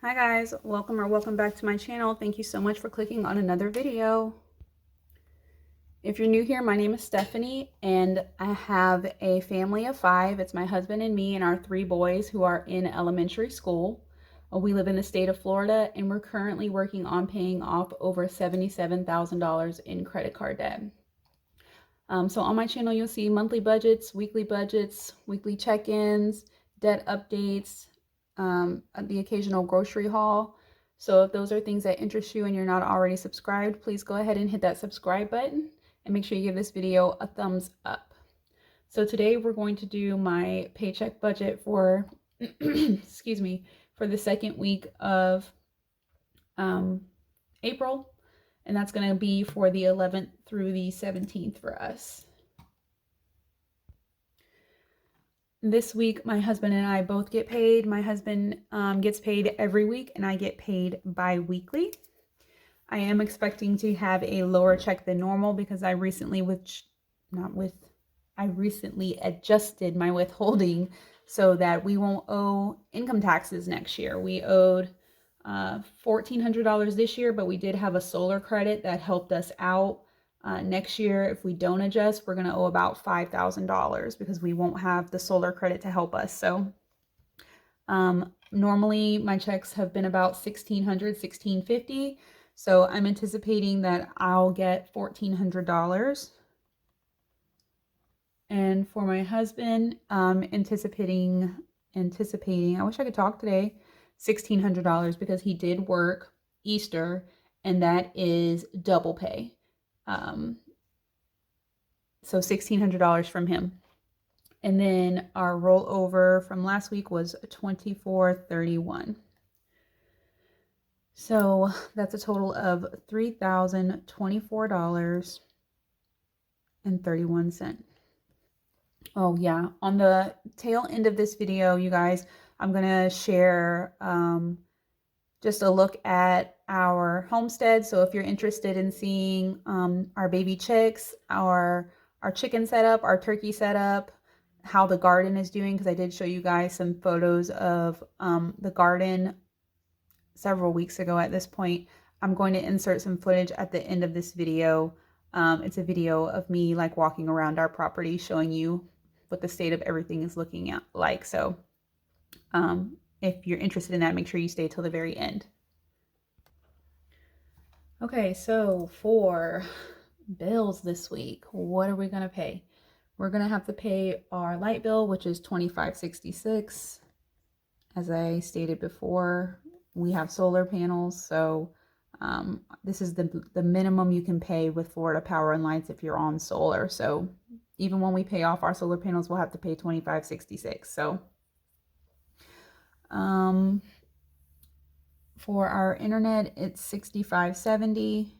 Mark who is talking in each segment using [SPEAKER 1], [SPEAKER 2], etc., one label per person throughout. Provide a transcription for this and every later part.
[SPEAKER 1] Hi guys, welcome back to my channel. Thank you so much for clicking on another video. If you're new here, my name is Stephanie and I have a family of 5. It's my husband and me and our 3 boys who are in elementary school. We live in the state of Florida and we're currently working on paying off over $77,000 in credit card debt. So on my channel, you'll see monthly budgets, weekly check-ins, debt updates, the occasional grocery haul. So if those are things that interest you and you're not already subscribed, please go ahead and hit that subscribe button and make sure you give this video a thumbs up. So today we're going to do my paycheck budget for, excuse me, for the second week of April. And that's going to be for the 11th through the 17th for us. This week, my husband and I both get paid. My husband gets paid every week and I get paid bi-weekly. I am expecting to have a lower check than normal because I recently adjusted my withholding so that we won't owe income taxes next year. We owed $1,400 this year, but we did have a solar credit that helped us out. Next year, if we don't adjust, we're going to owe about $5,000 because we won't have the solar credit to help us. So normally my checks have been about $1,600, $1,650. So I'm anticipating that I'll get $1,400. And for my husband, anticipating, I wish I could talk today, $1,600 because he did work Easter and that is double pay. So $1,600 from him. And then our rollover from last week was $2,431. So that's a total of $3,024.31. Oh yeah, on the tail end of this video, you guys, I'm gonna share just a look at our homestead. So if you're interested in seeing our baby chicks, our chicken setup, our turkey setup, how the garden is doing, because I did show you guys some photos of the garden several weeks ago at this point. I'm going to insert some footage at the end of this video. It's a video of me like walking around our property showing you what the state of everything is looking at like. So if you're interested in that, make sure you stay till the very end. Okay, so for bills this week, what are we going to pay? We're going to have to pay our light bill, which is $25.66. As I stated before, we have solar panels, so this is the minimum you can pay with Florida Power and Lights if you're on solar. So even when we pay off our solar panels, we'll have to pay $25.66. So for our internet, it's $65.70.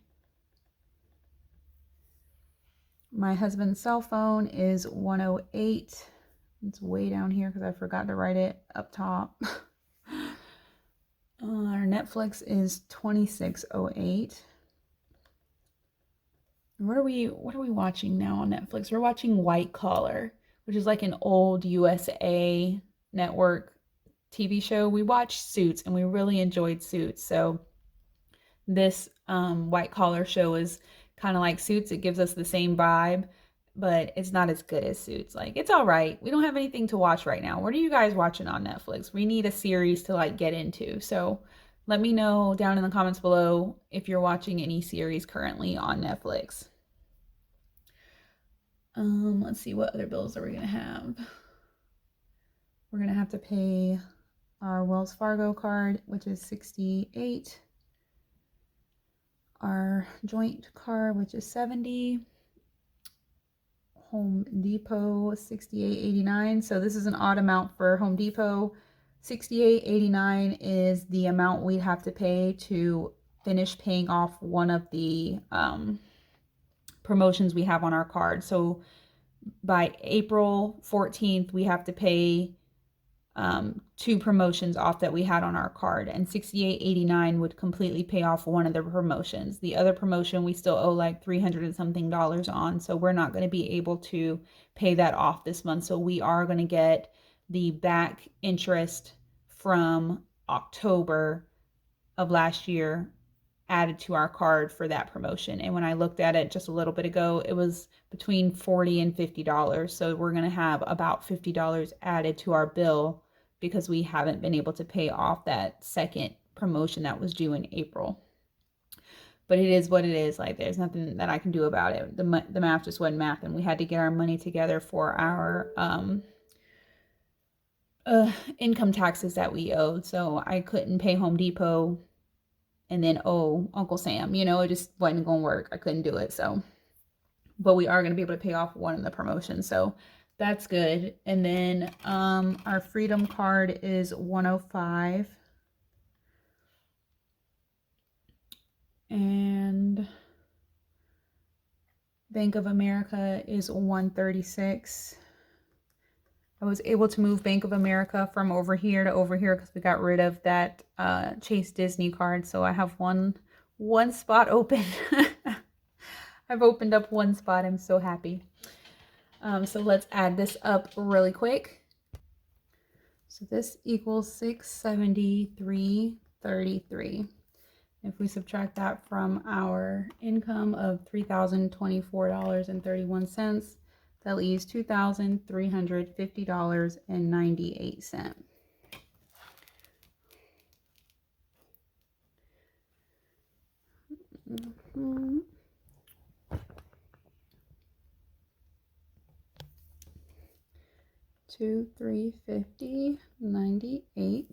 [SPEAKER 1] My husband's cell phone is $108. It's way down here because I forgot to write it up top. Our Netflix is $26.08. What are we watching now on Netflix? We're watching White Collar, which is like an old USA network TV show. We watched Suits and we really enjoyed Suits. So this White Collar show is kind of like Suits. It gives us the same vibe, but it's not as good as Suits. Like, it's all right. We don't have anything to watch right now. What are you guys watching on Netflix? We need a series to like get into. So let me know down in the comments below if you're watching any series currently on Netflix. Let's see, what other bills are we gonna have? We're gonna have to pay our Wells Fargo card, which is $68. Our joint card, which is $70. Home Depot, $68.89. So this is an odd amount for Home Depot. $68.89 is the amount we'd have to pay to finish paying off one of the promotions we have on our card. So by April 14th, we have to pay 2 promotions off that we had on our card, and $68.89 would completely pay off one of the promotions. The other promotion we still owe like $300 and something on, so we're not going to be able to pay that off this month. So we are going to get the back interest from October of last year added to our card for that promotion. And when I looked at it just a little bit ago, it was between $40 and $50. So we're going to have about $50 added to our bill because we haven't been able to pay off that second promotion that was due in April. But it is what it is. Like, there's nothing that I can do about it. The math just wasn't math, and we had to get our money together for our income taxes that we owed. So I couldn't pay Home Depot and then owe Uncle Sam. You know, it just wasn't going to work. I couldn't do it. So, but we are going to be able to pay off one of the promotions. So that's good. And then our Freedom card is $105. And Bank of America is $136. I was able to move Bank of America from over here to over here because we got rid of that Chase Disney card. So I have one spot open. I've opened up one spot. I'm so happy. So let's add this up really quick. So this equals $673.33. If we subtract that from our income of $3,024.31, that leaves $2,350.98. $2,350.98.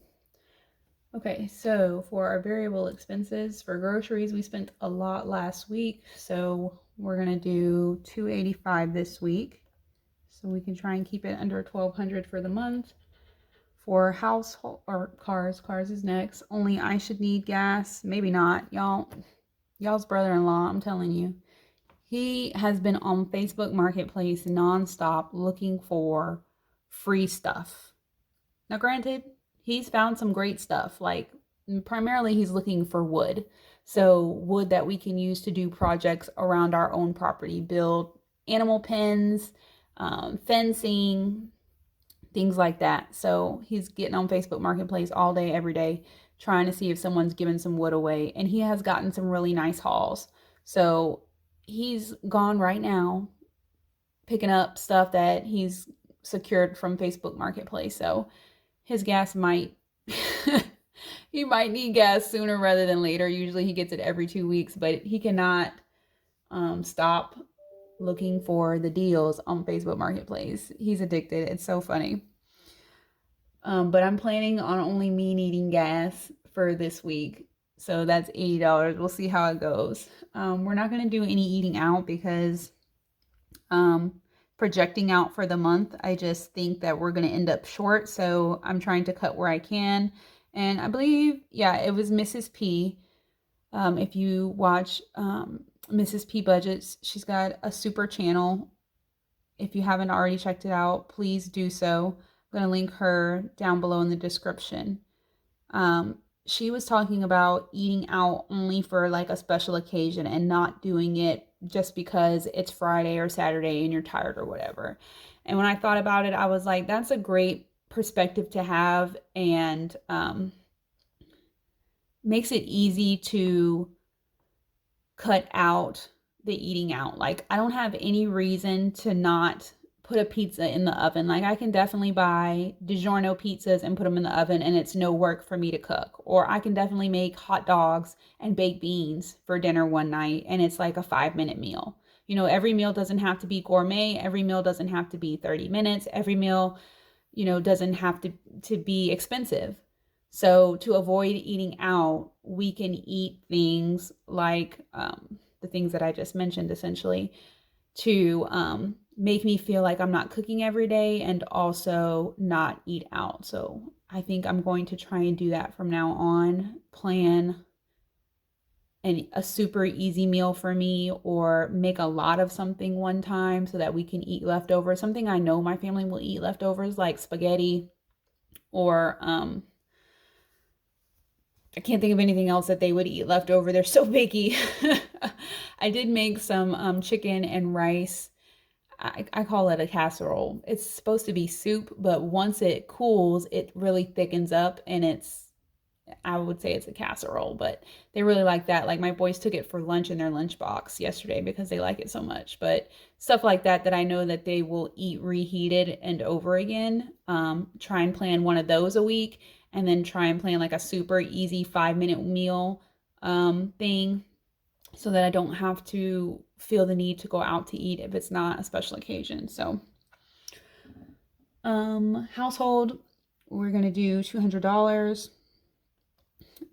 [SPEAKER 1] Okay, so for our variable expenses for groceries, we spent a lot last week, so we're gonna do $285 this week, so we can try and keep it under $1,200 for the month. For household or cars is next. Only I should need gas, maybe not, y'all's brother-in-law. I'm telling you, he has been on Facebook Marketplace nonstop looking for free stuff. Now, granted, he's found some great stuff. Like, primarily he's looking for wood. So wood that we can use to do projects around our own property, build animal pens, fencing, things like that. So he's getting on Facebook Marketplace all day, every day, trying to see if someone's giving some wood away. And he has gotten some really nice hauls. So he's gone right now picking up stuff that he's secured from Facebook Marketplace. So his gas might, he might need gas sooner rather than later. Usually he gets it every 2 weeks, but he cannot stop looking for the deals on Facebook Marketplace. He's addicted. It's so funny. But I'm planning on only me needing gas for this week. So that's $80. We'll see how it goes. We're not going to do any eating out because projecting out for the month, I just think that we're going to end up short. So I'm trying to cut where I can. And I believe, yeah, it was Mrs. P. If you watch Mrs. P Budgets, she's got a super channel. If you haven't already checked it out, please do so. I'm going to link her down below in the description. She was talking about eating out only for like a special occasion and not doing it just because it's Friday or Saturday and you're tired or whatever. And when I thought about it, I was like, that's a great perspective to have, and makes it easy to cut out the eating out. Like, I don't have any reason to not put a pizza in the oven. Like, I can definitely buy DiGiorno pizzas and put them in the oven and it's no work for me to cook. Or I can definitely make hot dogs and baked beans for dinner one night and it's like a 5-minute meal. You know, every meal doesn't have to be gourmet. Every meal doesn't have to be 30 minutes. Every meal, you know, doesn't have to be expensive. So to avoid eating out, we can eat things like the things that I just mentioned, essentially, to make me feel like I'm not cooking every day and also not eat out. So I think I'm going to try and do that from now on. Plan a super easy meal for me, or make a lot of something one time so that we can eat leftovers. Something I know my family will eat leftovers, like spaghetti, or I can't think of anything else that they would eat leftover. They're so picky. I did make some chicken and rice. I call it a casserole. It's supposed to be soup, but once it cools, it really thickens up and it's I would say it's a casserole, but they really like that. Like my boys took it for lunch in their lunchbox yesterday because they like it so much. But stuff like that that I know that they will eat reheated and over again. Try and plan one of those a week, and then try and plan like a super easy 5-minute meal thing, so that I don't have to feel the need to go out to eat if it's not a special occasion. So household, we're gonna do $200.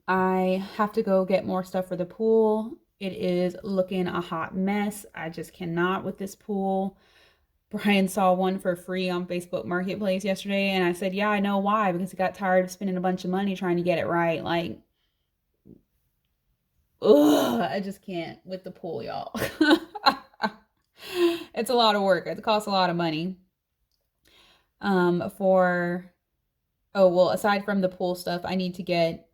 [SPEAKER 1] I have to go get more stuff for the pool. It is looking a hot mess. I just cannot with this pool. Brian saw one for free on Facebook Marketplace yesterday, and I said, yeah, I know why, because he got tired of spending a bunch of money trying to get it right. Like, ugh, I just can't with the pool, y'all. It's a lot of work. It costs a lot of money. Aside from the pool stuff, I need to get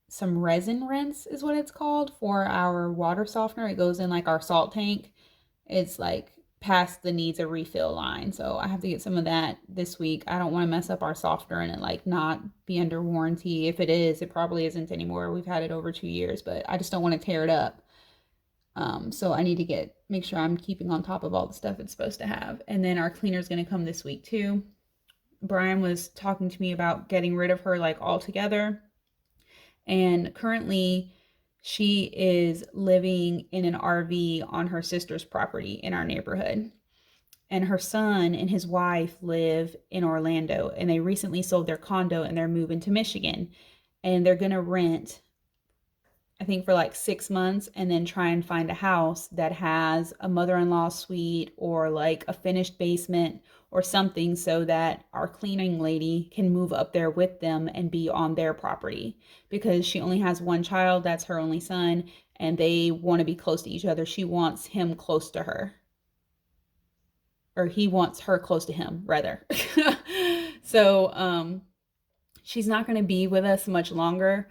[SPEAKER 1] some resin rinse is what it's called for our water softener. It goes in like our salt tank. It's like past the needs a refill line. So I have to get some of that this week. I don't want to mess up our softener and it like not be under warranty. If it is, it probably isn't anymore. We've had it over 2 years, but I just don't want to tear it up. So I need to make sure I'm keeping on top of all the stuff it's supposed to have. And then our cleaner is going to come this week too. Brian was talking to me about getting rid of her like altogether. And currently she is living in an RV on her sister's property in our neighborhood. And her son and his wife live in Orlando, and they recently sold their condo and they're moving to Michigan. And they're going to rent, I think, for like 6 months, and then try and find a house that has a mother-in-law suite or like a finished basement or something, so that our cleaning lady can move up there with them and be on their property, because she only has one child. That's her only son, and they want to be close to each other. She wants him close to her, or he wants her close to him rather. So she's not going to be with us much longer.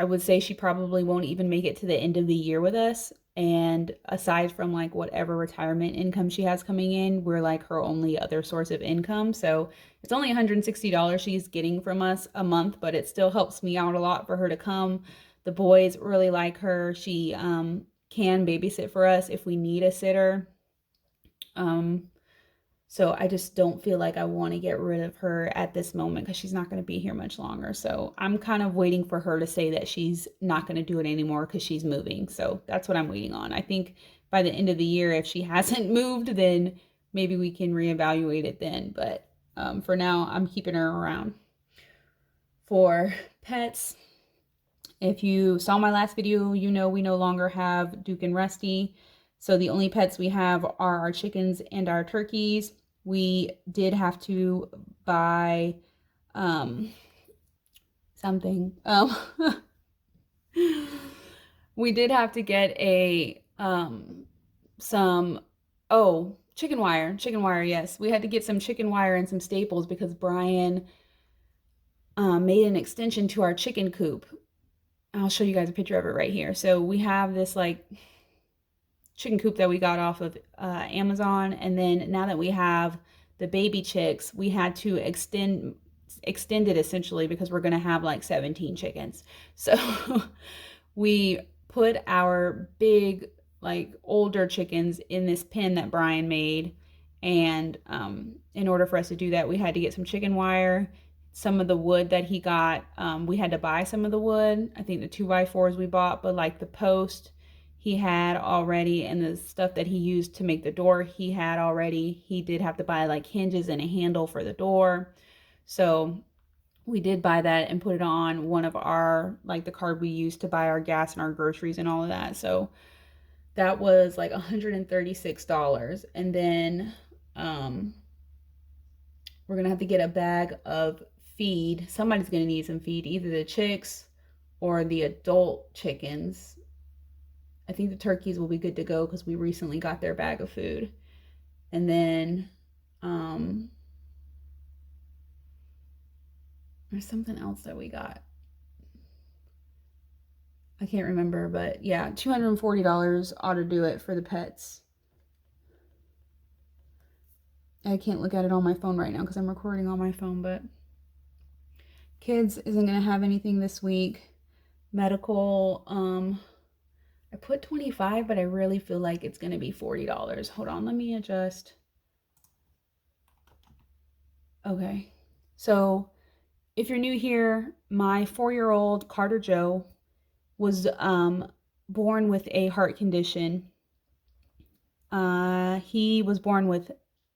[SPEAKER 1] I would say she probably won't even make it to the end of the year with us. And aside from like whatever retirement income she has coming in, we're like her only other source of income. So it's only $160 she's getting from us a month, but it still helps me out a lot for her to come. The boys really like her. She can babysit for us if we need a sitter. So I just don't feel like I want to get rid of her at this moment, because she's not going to be here much longer. So I'm kind of waiting for her to say that she's not going to do it anymore because she's moving. So that's what I'm waiting on. I think by the end of the year, if she hasn't moved, then maybe we can reevaluate it then. But for now, I'm keeping her around. For pets, if you saw my last video, you know we no longer have Duke and Rusty. So the only pets we have are our chickens and our turkeys. We did have to buy something. We did have to get chicken wire. Yes, we had to get some chicken wire and some staples because Brian made an extension to our chicken coop. I'll show you guys a picture of it right here. So we have this like chicken coop that we got off of Amazon, and then now that we have the baby chicks, we had to extend it essentially because we're going to have like 17 chickens. So we put our big like older chickens in this pen that Brian made, and in order for us to do that, we had to get some chicken wire. Some of the wood that he got, we had to buy some of the wood. I think the 2x4s we bought, but like the post he had already, and the stuff that he used to make the door he had already. He did have to buy like hinges and a handle for the door. So we did buy that and put it on one of our, like the card we used to buy our gas and our groceries and all of that. So that was like $136. And then we're gonna have to get a bag of feed. Somebody's gonna need some feed, either the chicks or the adult chickens. I think the turkeys will be good to go because we recently got their bag of food. And then there's something else that we got. I can't remember, but yeah, $240 ought to do it for the pets. I can't look at it on my phone right now because I'm recording on my phone, but Kids isn't going to have anything this week. Medical, I put 25, but I really feel like it's going to be $40. Hold on, let me adjust. Okay. So if you're new here, my 4-year-old Carter Joe was born with a heart condition. He was born with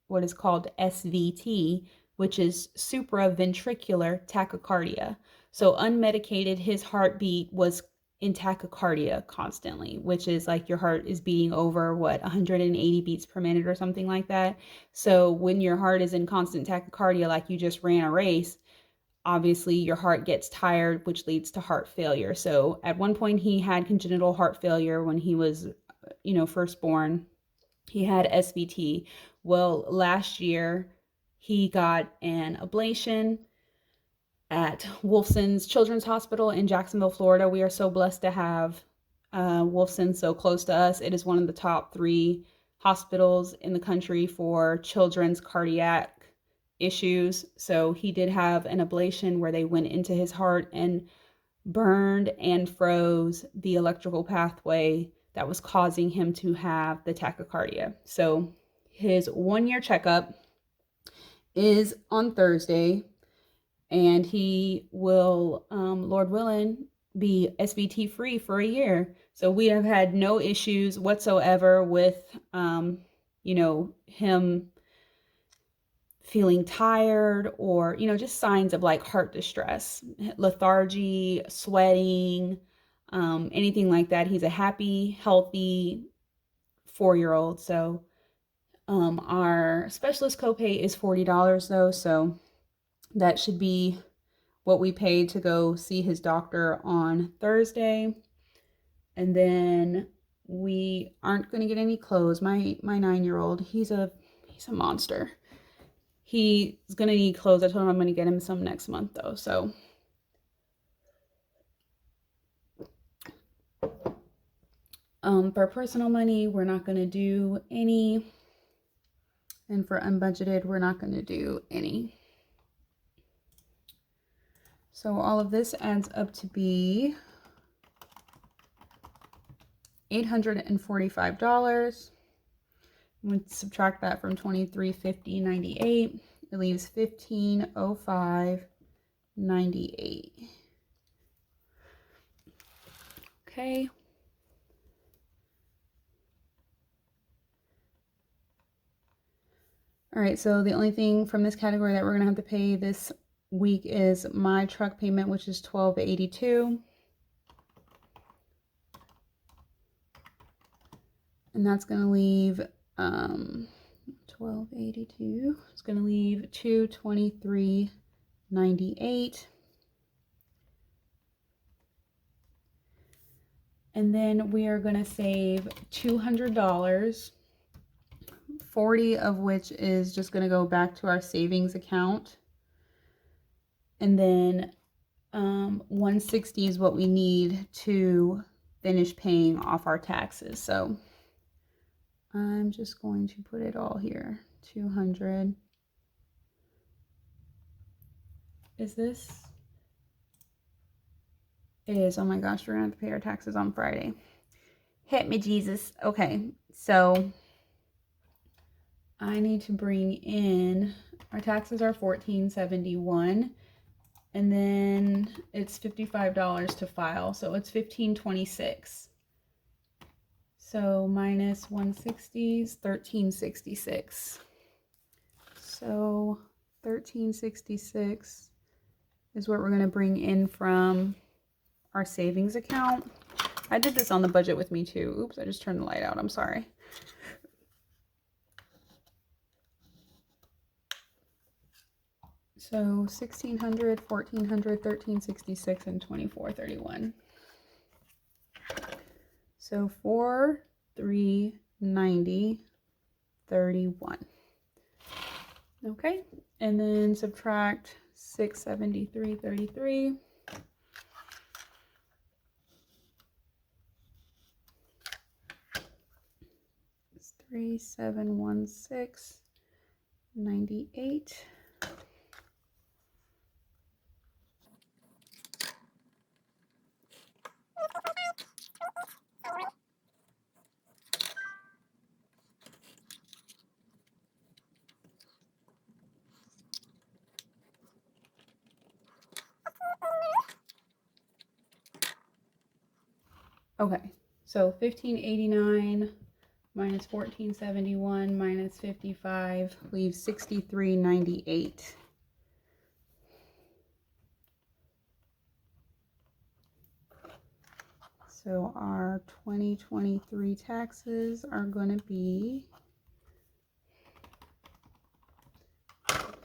[SPEAKER 1] what is called SVT, which is supraventricular tachycardia. So unmedicated, his heartbeat was in tachycardia constantly, which is like your heart is beating over 180 beats per minute or something like that. So when your heart is in constant tachycardia, like you just ran a race, obviously your heart gets tired, which leads to heart failure. So at one point he had congenital heart failure when he was, first born. He had SVT. Well, last year he got an ablation at Wolfson's Children's Hospital in Jacksonville, Florida. We are so blessed to have Wolfson so close to us. It is one of the top 3 hospitals in the country for children's cardiac issues. So he did have an ablation where they went into his heart and burned and froze the electrical pathway that was causing him to have the tachycardia. So his 1-year checkup is on Thursday, and he will, Lord willing, be SVT free for a year. So we have had no issues whatsoever with, him feeling tired or, just signs of like heart distress, lethargy, sweating, anything like that. He's a happy, healthy 4-year-old. So our specialist copay is $40 though. So that should be what we paid to go see his doctor on Thursday. And then we aren't going to get any clothes. My 9-year-old, he's a monster. He's going to need clothes. I told him I'm going to get him some next month though. So for personal money, we're not going to do any. And for unbudgeted, we're not going to do any. So all of this adds up to be $845. I'm going to subtract that from $2350.98. It leaves $1505.98. Okay. All right, so the only thing from this category that we're going to have to pay this week is my truck payment, which is $1282. And that's going to leave $1282. It's going to leave $223.98. And then we are going to save $200, 40 of which is just going to go back to our savings account. And then 160 is what we need to finish paying off our taxes. So I'm just going to put it all here. 200. Is this? It is. Oh my gosh, we're going to have to pay our taxes on Friday. Hit me, Jesus. Okay, so I need to bring in, our taxes are $14.71, and then it's $55 to file, so it's $15.26. So minus 160 is $13.66. So $13.66 is what we're going to bring in from our savings account. I did this on the budget with me too. Oops, I just turned the light out. I'm sorry. So 1600, 1400, 1366, and 2431. So 4,390, 31. Okay, and then subtract 673.33. It's 3716.98. Okay, so 1589 minus 1471 minus 55 leaves 6398. So our 2023 taxes are going to be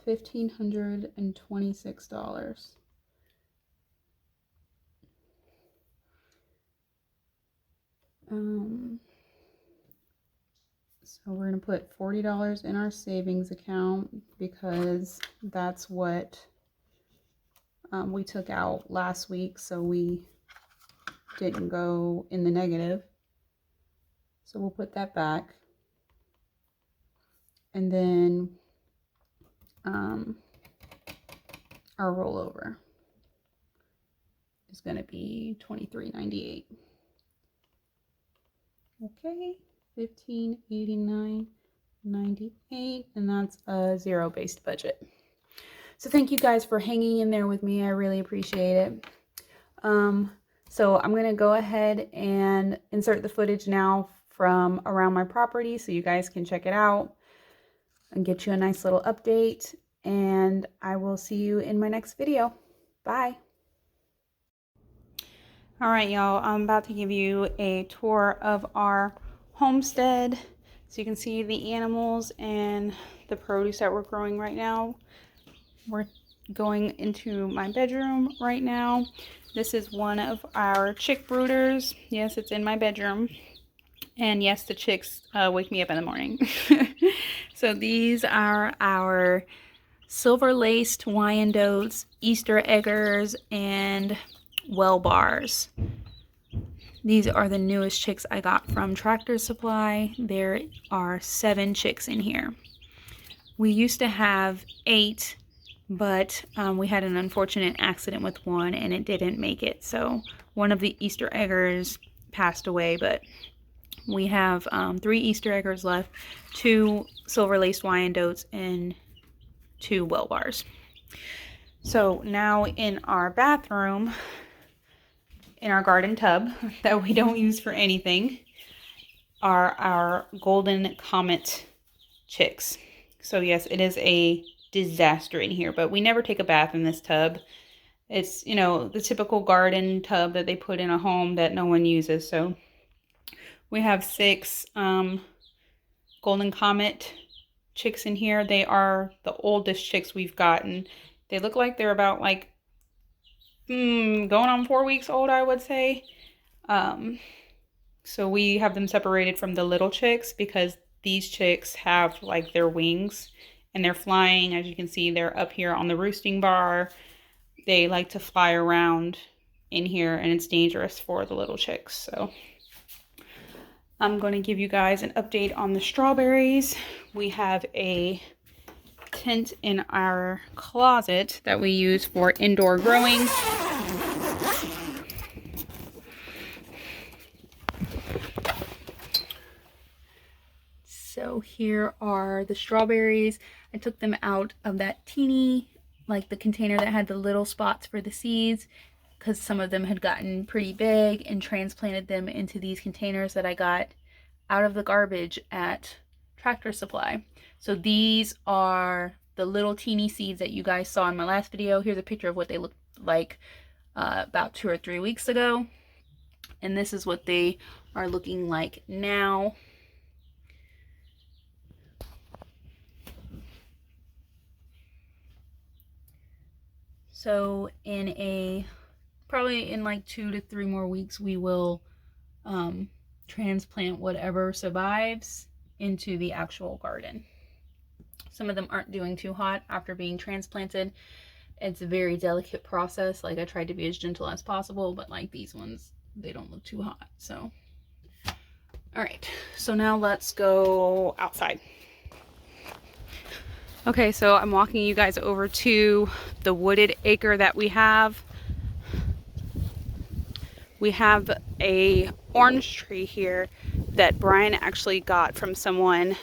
[SPEAKER 1] $1,526. So we're going to put $40 in our savings account because that's what we took out last week, so we didn't go in the negative. So we'll put that back. And then our rollover is going to be $23.98. Okay, $1589.98, and that's a zero-based budget. So thank you guys for hanging in there with me. I really appreciate it. So I'm going to go ahead and insert the footage now from around my property so you guys can check it out and get you a nice little update. And I will see you in my next video. Bye. All right, y'all, I'm about to give you a tour of our homestead so you can see the animals and the produce that we're growing right now. We're going into my bedroom right now. This is one of our chick brooders. Yes, it's in my bedroom. And yes, the chicks wake me up in the morning. So these are our silver-laced Wyandottes, Easter eggers, and well bars. These are the newest chicks I got from Tractor Supply. There are 7 chicks in here. We used to have 8, but we had an unfortunate accident with one and it didn't make it. So one of the Easter eggers passed away, but we have 3 Easter eggers left, 2 silver-laced Wyandottes, and 2 well bars. So now in our bathroom, in our garden tub that we don't use for anything, are our golden comet chicks. So yes, it is a disaster in here, but we never take a bath in this tub. It's, you know, the typical garden tub that they put in a home that no one uses. So we have 6 golden comet chicks in here. They are the oldest chicks we've gotten. They look like they're about like going on 4 weeks old, I would say. So we have them separated from the little chicks because these chicks have like their wings and they're flying. As you can see, they're up here on the roosting bar. They like to fly around in here and it's dangerous for the little chicks. So I'm going to give you guys an update on the strawberries. We have a tent in our closet that we use for indoor growing. So here are the strawberries. I took them out of that teeny, like the container that had the little spots for the seeds, because some of them had gotten pretty big, and transplanted them into these containers that I got out of the garbage at Tractor Supply. So these are the little teeny seeds that you guys saw in my last video. Here's a picture of what they looked like about 2 or 3 weeks ago. And this is what they are looking like now. So probably in like 2 to 3 more weeks, we will transplant whatever survives into the actual garden. Some of them aren't doing too hot after being transplanted. It's a very delicate process. Like, I tried to be as gentle as possible, but like these ones, they don't look too hot. So, all right. So now let's go outside. Okay, so I'm walking you guys over to the wooded acre that we have. We have a orange tree here that Brian actually got from someone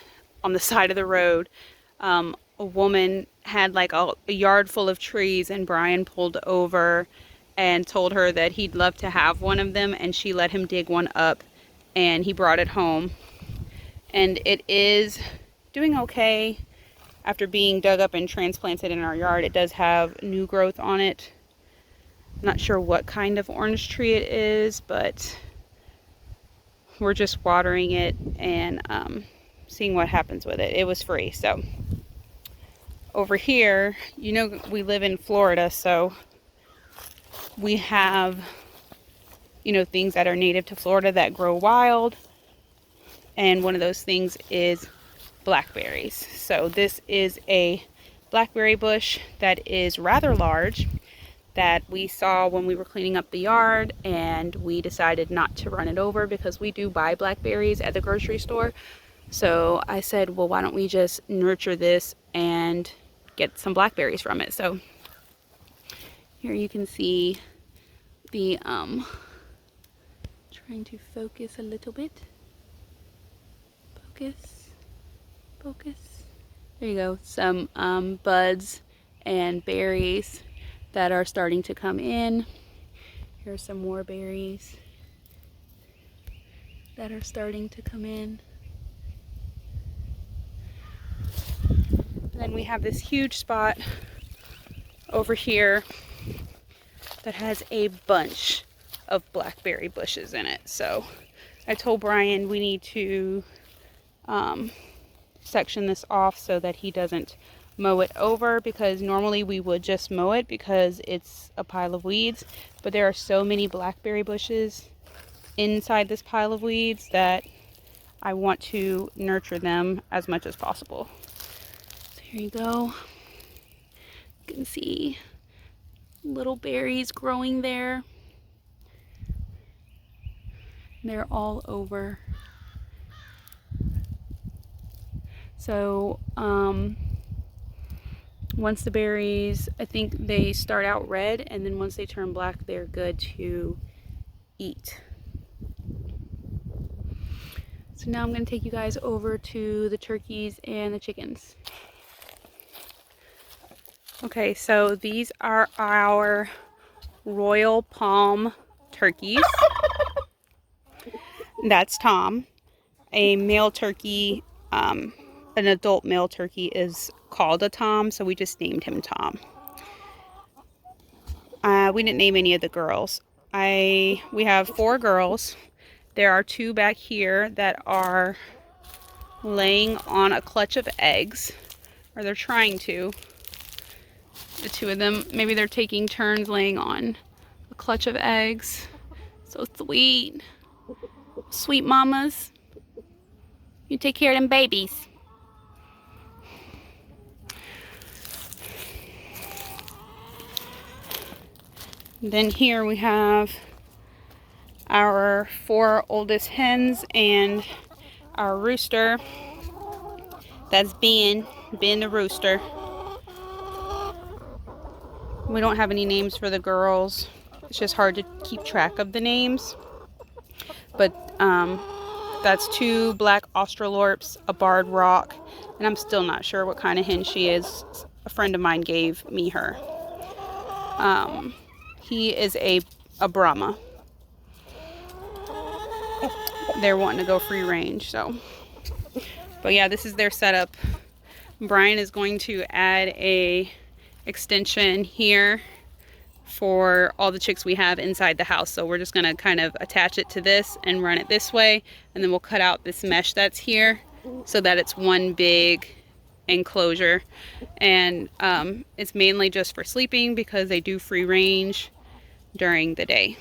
[SPEAKER 1] on the side of the road. A woman had like a yard full of trees and Brian pulled over and told her that he'd love to have one of them, and she let him dig one up and he brought it home. And it is doing okay after being dug up and transplanted in our yard. It does have new growth on it. I'm not sure what kind of orange tree it is, but we're just watering it and seeing what happens with it. It was free. So over here, you know, we live in Florida, so we have, you know, things that are native to Florida that grow wild. And one of those things is blackberries. So this is a blackberry bush that is rather large that we saw when we were cleaning up the yard, and we decided not to run it over because we do buy blackberries at the grocery store. So I said, well, why don't we just nurture this and get some blackberries from it. So here you can see the trying to focus a little bit. Focus. There you go. Some buds and berries that are starting to come in. Here's some more berries that are starting to come in. And then we have this huge spot over here that has a bunch of blackberry bushes in it. So I told Brian we need to section this off so that he doesn't mow it over, because normally we would just mow it because it's a pile of weeds, but there are so many blackberry bushes inside this pile of weeds that I want to nurture them as much as possible. So here you go. You can see little berries growing there. They're all over. So once the berries, I think they start out red, and then once they turn black, they're good to eat. So now I'm going to take you guys over to the turkeys and the chickens. Okay, so these are our Royal Palm turkeys. That's Tom. A male turkey, an adult male turkey is called a Tom, so we just named him Tom. We didn't name any of the girls. We have 4 girls. There are 2 back here that are laying on a clutch of eggs, or they're trying to. The 2 of them, maybe they're taking turns laying on a clutch of eggs. So sweet. Sweet mamas. You take care of them babies. Then here we have our 4 oldest hens and our rooster. That's Ben the rooster. We don't have any names for the girls. It's just hard to keep track of the names. But that's 2 black Australorps, a barred rock, and I'm still not sure what kind of hen she is. A friend of mine gave me her. He is a Brahma. They're wanting to go free range, so. But yeah, this is their setup. Brian is going to add a extension here for all the chicks we have inside the house. So we're just going to kind of attach it to this and run it this way, and then we'll cut out this mesh that's here so that it's one big enclosure. And it's mainly just for sleeping because they do free range during the day.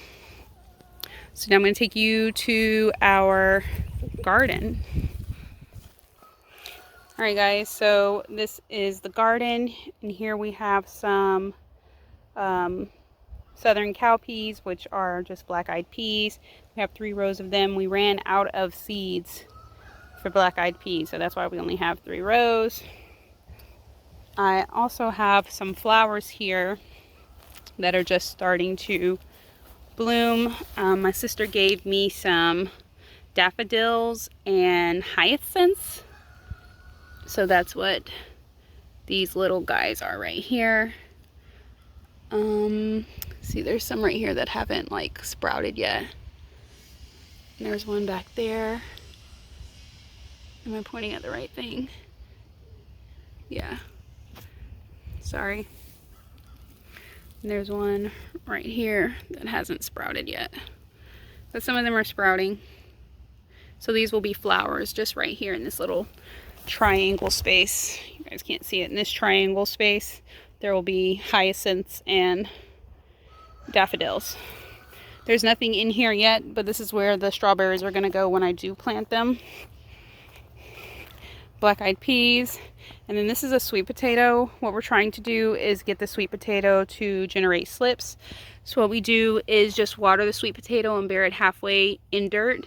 [SPEAKER 1] So now I'm going to take you to our garden. Alright guys, so this is the garden, and here we have some southern cowpeas, which are just black-eyed peas. We have 3 rows of them. We ran out of seeds for black-eyed peas, so that's why we only have 3 rows. I also have some flowers here that are just starting to bloom. My sister gave me some daffodils and hyacinths. So that's what these little guys are right here. See, there's some right here that haven't like sprouted yet. And there's one back there. Am I pointing at the right thing? Yeah. Sorry. And there's one right here that hasn't sprouted yet. But some of them are sprouting. So these will be flowers just right here in this little triangle space. You guys can't see it. In this triangle space, there will be hyacinths and daffodils. There's nothing in here yet, but this is where the strawberries are going to go when I do plant them. Black-eyed peas. And then this is a sweet potato. What we're trying to do is get the sweet potato to generate slips. So what we do is just water the sweet potato and bury it halfway in dirt.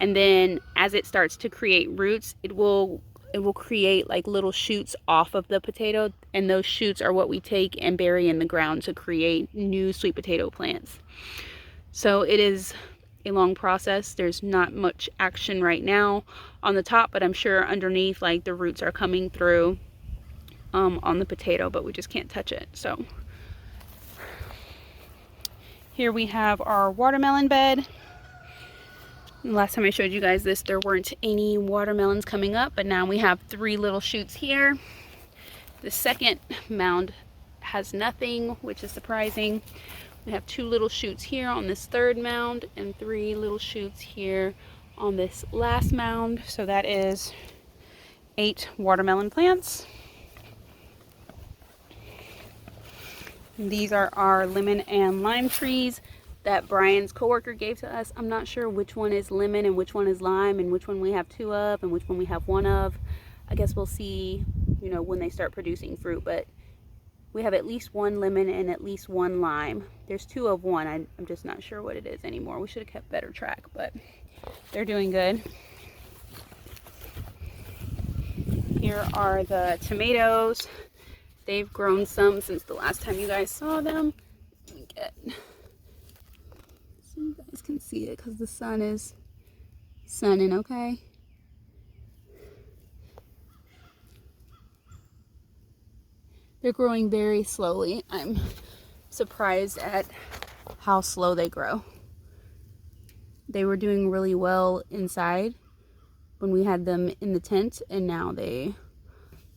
[SPEAKER 1] And then as it starts to create roots, it will create like little shoots off of the potato. And those shoots are what we take and bury in the ground to create new sweet potato plants. So it is a long process. There's not much action right now on the top, but I'm sure underneath like the roots are coming through on the potato, but we just can't touch it. So here we have our watermelon bed. Last time I showed you guys this, there weren't any watermelons coming up, but now we have 3 little shoots here. The second mound has nothing, which is surprising. We have 2 little shoots here on this third mound and 3 little shoots here on this last mound. So that is 8 watermelon plants. And these are our lemon and lime trees that Brian's coworker gave to us. I'm not sure which one is lemon and which one is lime and which one we have 2 of and which one we have 1 of. I guess we'll see, you know, when they start producing fruit, but we have at least 1 lemon and at least 1 lime. There's 2 of 1. I'm just not sure what it is anymore. We should have kept better track, but they're doing good. Here are the tomatoes. They've grown some since the last time you guys saw them. Let me get, so you guys can see it because the sun is sunning, okay? They're growing very slowly. I'm surprised at how slow they grow. They were doing really well inside when we had them in the tent, and now they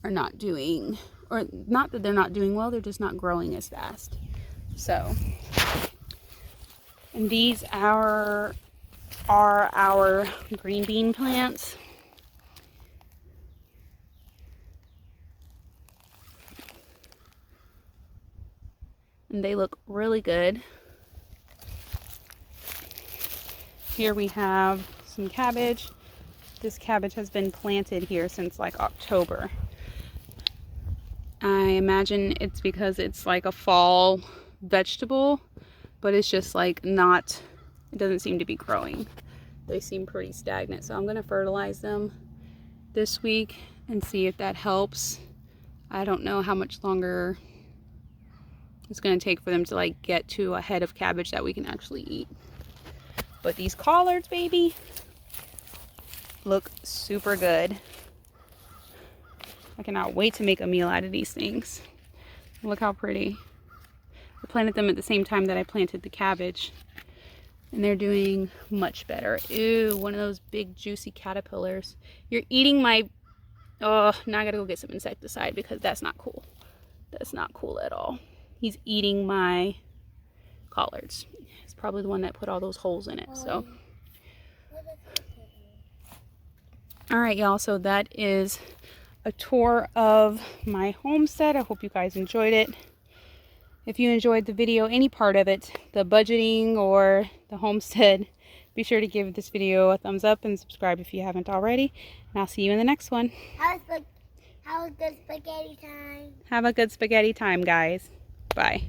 [SPEAKER 1] are not doing, or not that they're not doing well, they're just not growing as fast. So, and these are our green bean plants. And they look really good. Here we have some cabbage. This cabbage has been planted here since like October. I imagine it's because it's like a fall vegetable, but it's just like not, it doesn't seem to be growing. They seem pretty stagnant. So I'm going to fertilize them this week and see if that helps. I don't know how much longer it's going to take for them to like get to a head of cabbage that we can actually eat. But these collards, baby, look super good. I cannot wait to make a meal out of these things. Look how pretty. I planted them at the same time that I planted the cabbage, and they're doing much better. Ew, one of those big juicy caterpillars. You're eating my, oh, now I gotta go get some insecticide because that's not cool. That's not cool at all. He's eating my collards. It's probably the one that put all those holes in it. So, all right, y'all. So that is a tour of my homestead. I hope you guys enjoyed it. If you enjoyed the video, any part of it, the budgeting or the homestead, be sure to give this video a thumbs up and subscribe if you haven't already. And I'll see you in the next one.
[SPEAKER 2] Have a good spaghetti time.
[SPEAKER 1] Have a good spaghetti time, guys. Bye.